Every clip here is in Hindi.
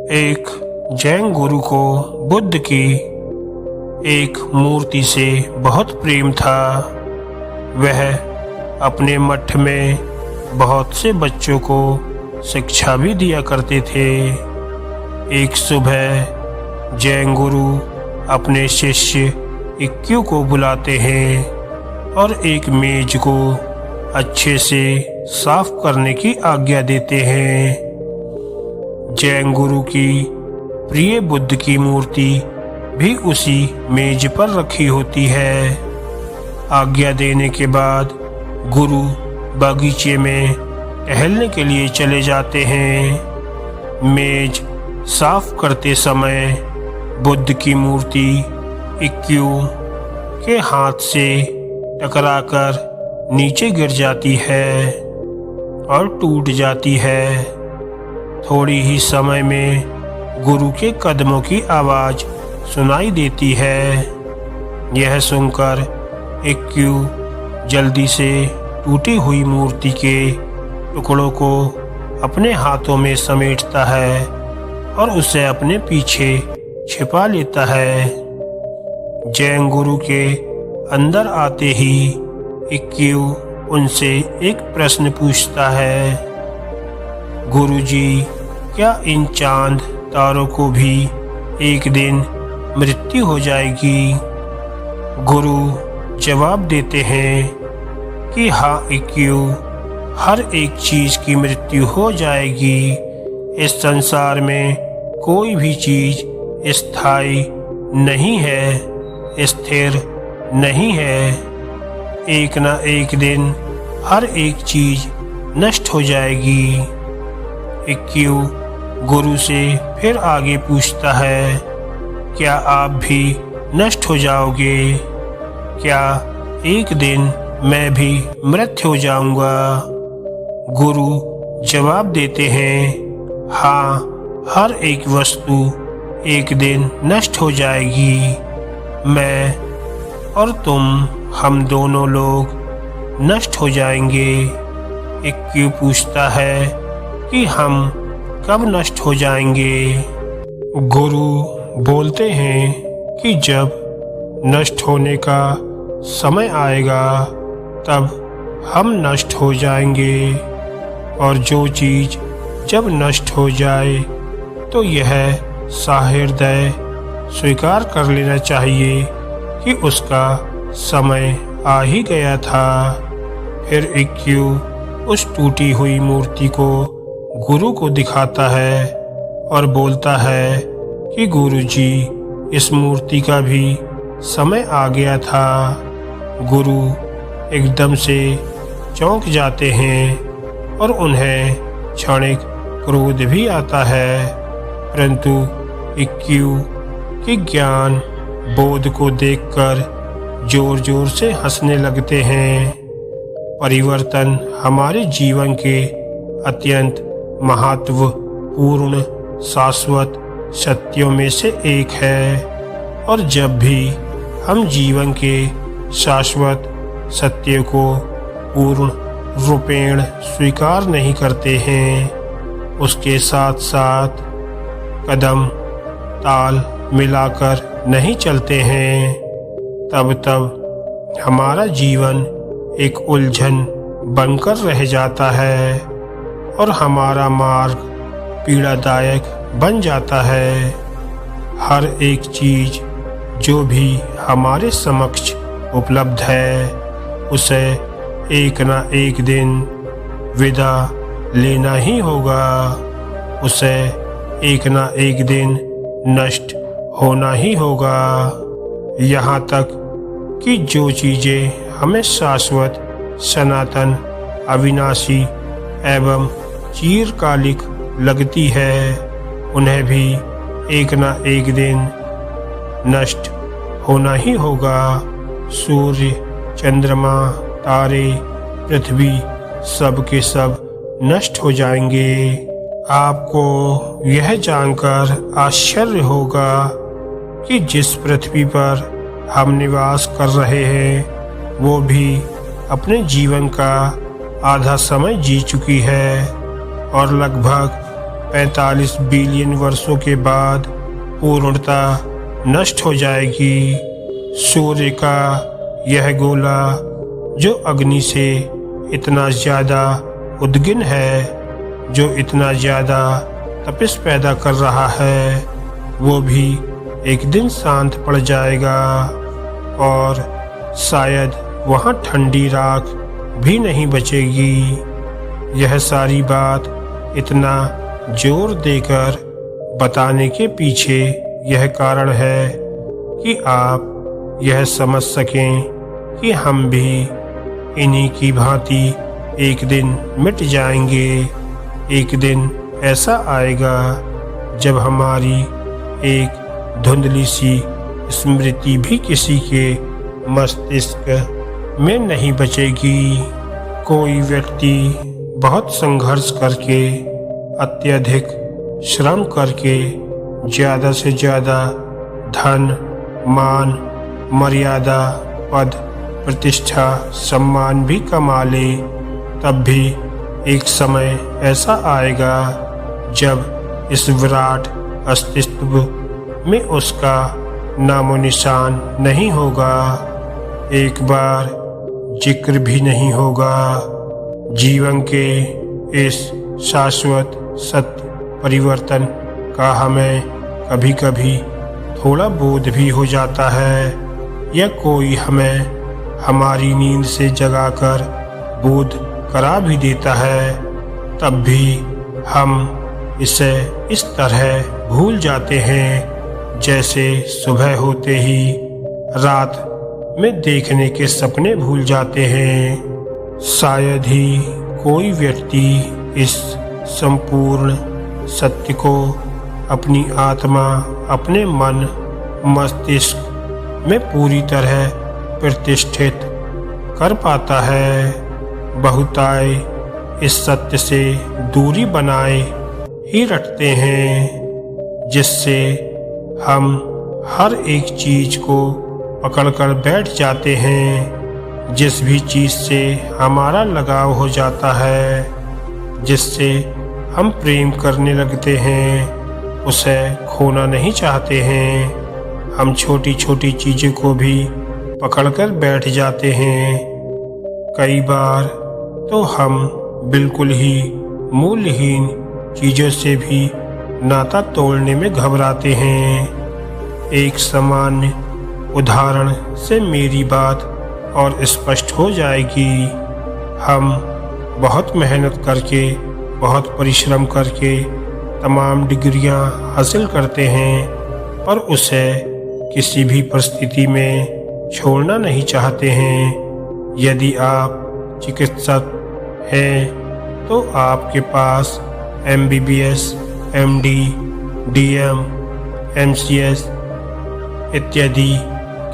एक जैन गुरु को बुद्ध की एक मूर्ति से बहुत प्रेम था। वह अपने मठ में बहुत से बच्चों को शिक्षा भी दिया करते थे। एक सुबह जैन गुरु अपने शिष्य इक्क्यू को बुलाते हैं और एक मेज को अच्छे से साफ करने की आज्ञा देते हैं। जैन गुरु की प्रिय बुद्ध की मूर्ति भी उसी मेज पर रखी होती है। आज्ञा देने के बाद गुरु बगीचे में टहलने के लिए चले जाते हैं। मेज साफ करते समय बुद्ध की मूर्ति इक्क्यू के हाथ से टकराकर नीचे गिर जाती है और टूट जाती है। थोड़ी ही समय में गुरु के कदमों की आवाज़ सुनाई देती है। यह सुनकर इक्क्यू जल्दी से टूटी हुई मूर्ति के टुकड़ों को अपने हाथों में समेटता है और उसे अपने पीछे छिपा लेता है। जैन गुरु के अंदर आते ही इक्क्यू उनसे एक प्रश्न पूछता है, गुरुजी, क्या इन चांद तारों को भी एक दिन मृत्यु हो जाएगी? गुरु जवाब देते हैं कि हाँ इक्क्यू, हर एक चीज की मृत्यु हो जाएगी। इस संसार में कोई भी चीज स्थायी नहीं है, स्थिर नहीं है। एक न एक दिन हर एक चीज नष्ट हो जाएगी। इक्क्यू गुरु से फिर आगे पूछता है, क्या आप भी नष्ट हो जाओगे? क्या एक दिन मैं भी मृत हो जाऊंगा? गुरु जवाब देते हैं, हाँ, हर एक वस्तु एक दिन नष्ट हो जाएगी। मैं और तुम, हम दोनों लोग नष्ट हो जाएंगे। इक्क्यू पूछता है कि हम कब नष्ट हो जाएंगे? गुरु बोलते हैं कि जब नष्ट होने का समय आएगा तब हम नष्ट हो जाएंगे। और जो चीज जब नष्ट हो जाए तो यह सहृदय स्वीकार कर लेना चाहिए कि उसका समय आ ही गया था। फिर इक्क्यू उस टूटी हुई मूर्ति को गुरु को दिखाता है और बोलता है कि गुरुजी, इस मूर्ति का भी समय आ गया था। गुरु एकदम से चौंक जाते हैं और उन्हें क्षणिक क्रोध भी आता है, परंतु इक्क्यू के ज्ञान बोध को देखकर जोर जोर से हंसने लगते हैं। परिवर्तन हमारे जीवन के अत्यंत महत्वपूर्ण शाश्वत सत्यों में से एक है, और जब भी हम जीवन के शाश्वत सत्य को पूर्ण रूपेण स्वीकार नहीं करते हैं, उसके साथ साथ कदम ताल मिलाकर नहीं चलते हैं, तब हमारा जीवन एक उलझन बनकर रह जाता है और हमारा मार्ग पीड़ादायक बन जाता है। हर एक चीज जो भी हमारे समक्ष उपलब्ध है उसे एक न एक दिन विदा लेना ही होगा। उसे एक न एक दिन नष्ट होना ही होगा। यहाँ तक कि जो चीज़ें हमें शाश्वत, सनातन, अविनाशी एवं चिरकालिक लगती है, उन्हें भी एक न एक दिन नष्ट होना ही होगा। सूर्य, चंद्रमा, तारे, पृथ्वी सब के सब नष्ट हो जाएंगे। आपको यह जानकर आश्चर्य होगा कि जिस पृथ्वी पर हम निवास कर रहे हैं वो भी अपने जीवन का आधा समय जी चुकी है और लगभग 45 बिलियन वर्षों के बाद पूर्णता नष्ट हो जाएगी। सूर्य का यह गोला जो अग्नि से इतना ज़्यादा उद्गिन है, जो इतना ज़्यादा तपिश पैदा कर रहा है, वो भी एक दिन शांत पड़ जाएगा और शायद वहाँ ठंडी राख भी नहीं बचेगी। यह सारी बात इतना जोर देकर बताने के पीछे यह कारण है कि आप यह समझ सकें कि हम भी इन्हीं की भांति एक दिन मिट जाएंगे। एक दिन ऐसा आएगा जब हमारी एक धुंधली सी स्मृति भी किसी के मस्तिष्क में नहीं बचेगी। कोई व्यक्ति बहुत संघर्ष करके, अत्यधिक श्रम करके ज़्यादा से ज़्यादा धन, मान, मर्यादा, पद, प्रतिष्ठा, सम्मान भी कमा ले, तब भी एक समय ऐसा आएगा जब इस विराट अस्तित्व में उसका नामो निशान नहीं होगा, एक बार जिक्र भी नहीं होगा। जीवन के इस शाश्वत सत्य परिवर्तन का हमें कभी कभी थोड़ा बोध भी हो जाता है, या कोई हमें हमारी नींद से जगाकर बोध करा भी देता है, तब भी हम इसे इस तरह भूल जाते हैं जैसे सुबह होते ही रात में देखने के सपने भूल जाते हैं। शायद ही कोई व्यक्ति इस संपूर्ण सत्य को अपनी आत्मा, अपने मन, मस्तिष्क में पूरी तरह प्रतिष्ठित कर पाता है। बहुताय इस सत्य से दूरी बनाए ही रखते हैं, जिससे हम हर एक चीज को पकड़कर बैठ जाते हैं। जिस भी चीज से हमारा लगाव हो जाता है, जिससे हम प्रेम करने लगते हैं, उसे खोना नहीं चाहते हैं। हम छोटी छोटी चीज़ों को भी पकड़कर बैठ जाते हैं। कई बार तो हम बिल्कुल ही मूल्यहीन चीज़ों से भी नाता तोड़ने में घबराते हैं। एक सामान्य उदाहरण से मेरी बात और स्पष्ट हो जाएगी। हम बहुत मेहनत करके, बहुत परिश्रम करके तमाम डिग्रियां हासिल करते हैं, पर उसे किसी भी परिस्थिति में छोड़ना नहीं चाहते हैं। यदि आप चिकित्सक हैं तो आपके पास MBBS, MD, DM, MCS इत्यादि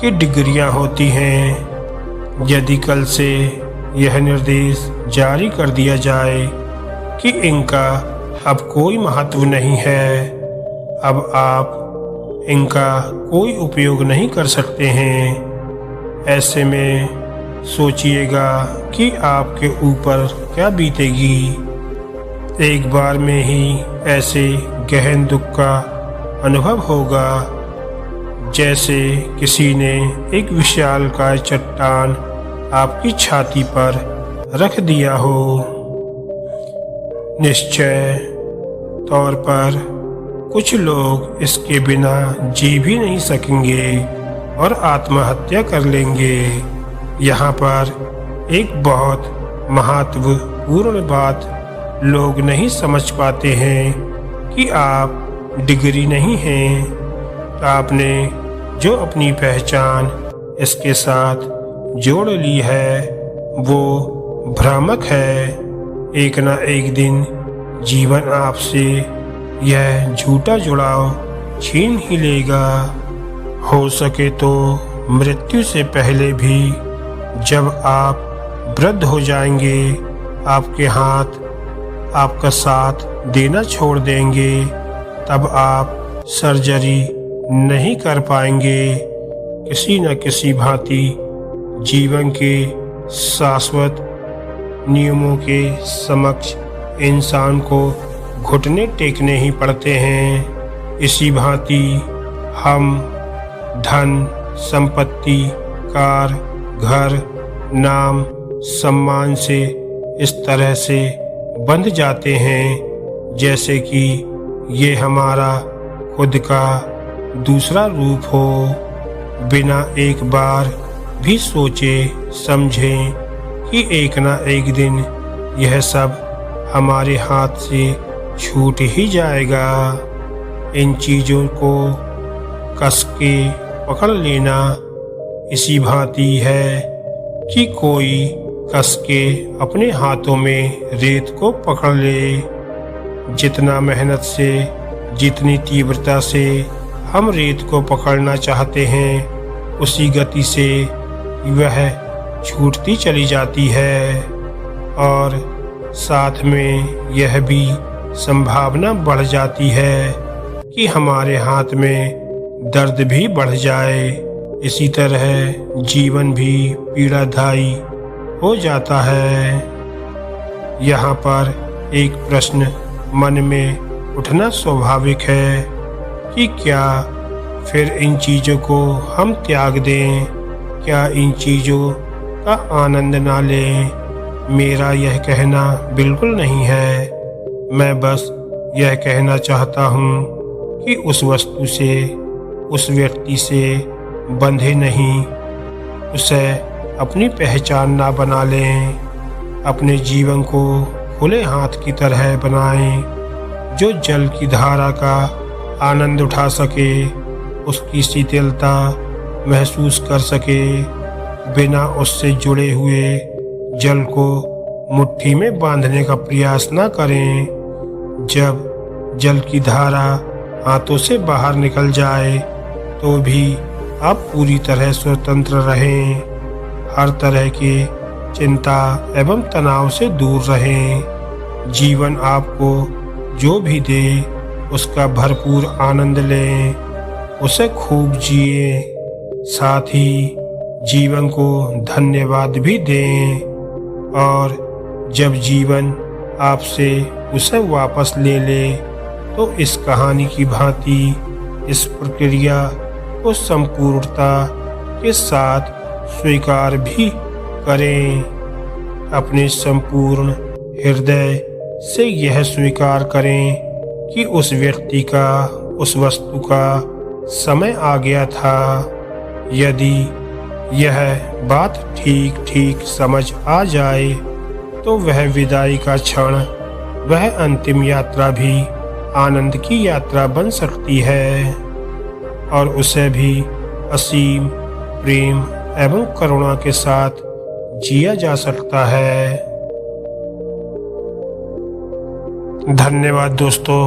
की डिग्रियां होती हैं। यदि कल से यह निर्देश जारी कर दिया जाए कि इनका अब कोई महत्व नहीं है, अब आप इनका कोई उपयोग नहीं कर सकते हैं, ऐसे में सोचिएगा कि आपके ऊपर क्या बीतेगी। एक बार में ही ऐसे गहन दुख का अनुभव होगा जैसे किसी ने एक विशालकाय चट्टान आपकी छाती पर रख दिया हो। निश्चय तौर पर कुछ लोग इसके बिना जी भी नहीं सकेंगे और आत्महत्या कर लेंगे। यहाँ पर एक बहुत महत्वपूर्ण बात लोग नहीं समझ पाते हैं कि आप डिग्री नहीं हैं। आपने जो अपनी पहचान इसके साथ जोड़ ली है वो भ्रामक है। एक ना एक दिन जीवन आपसे यह झूठा जुड़ाव छीन ही लेगा। हो सके तो मृत्यु से पहले भी, जब आप वृद्ध हो जाएंगे, आपके हाथ आपका साथ देना छोड़ देंगे, तब आप सर्जरी नहीं कर पाएंगे। किसी न किसी भांति जीवन के शाश्वत नियमों के समक्ष इंसान को घुटने टेकने ही पड़ते हैं। इसी भांति हम धन, संपत्ति, कार, घर, नाम, सम्मान से इस तरह से बंध जाते हैं जैसे कि ये हमारा खुद का दूसरा रूप हो, बिना एक बार भी सोचे समझे कि एक ना एक दिन यह सब हमारे हाथ से छूट ही जाएगा। इन चीज़ों को कस के पकड़ लेना इसी भांति है कि कोई कस के अपने हाथों में रेत को पकड़ ले। जितना मेहनत से, जितनी तीव्रता से हम रेत को पकड़ना चाहते हैं, उसी गति से वह छूटती चली जाती है और साथ में यह भी संभावना बढ़ जाती है कि हमारे हाथ में दर्द भी बढ़ जाए। इसी तरह जीवन भी पीड़ादायी हो जाता है। यहाँ पर एक प्रश्न मन में उठना स्वाभाविक है कि क्या फिर इन चीज़ों को हम त्याग दें? क्या इन चीज़ों का आनंद ना लें? मेरा यह कहना बिल्कुल नहीं है। मैं बस यह कहना चाहता हूँ कि उस वस्तु से, उस व्यक्ति से बंधे नहीं, उसे अपनी पहचान ना बना लें। अपने जीवन को खुले हाथ की तरह बनाएं, जो जल की धारा का आनंद उठा सके, उसकी शीतलता महसूस कर सके, बिना उससे जुड़े हुए जल को मुट्ठी में बांधने का प्रयास न करें। जब जल की धारा हाथों से बाहर निकल जाए तो भी आप पूरी तरह स्वतंत्र रहें। हर तरह के चिंता एवं तनाव से दूर रहें। जीवन आपको जो भी दे उसका भरपूर आनंद लें, उसे खूब जिए, साथ ही जीवन को धन्यवाद भी दें। और जब जीवन आपसे उसे वापस ले ले तो इस कहानी की भांति इस प्रक्रिया को संपूर्णता के साथ स्वीकार भी करें। अपने संपूर्ण हृदय से यह स्वीकार करें कि उस व्यक्ति का, उस वस्तु का समय आ गया था। यदि यह बात ठीक ठीक समझ आ जाए तो वह विदाई का क्षण, वह अंतिम यात्रा भी आनंद की यात्रा बन सकती है और उसे भी असीम प्रेम एवं करुणा के साथ जिया जा सकता है। धन्यवाद दोस्तों।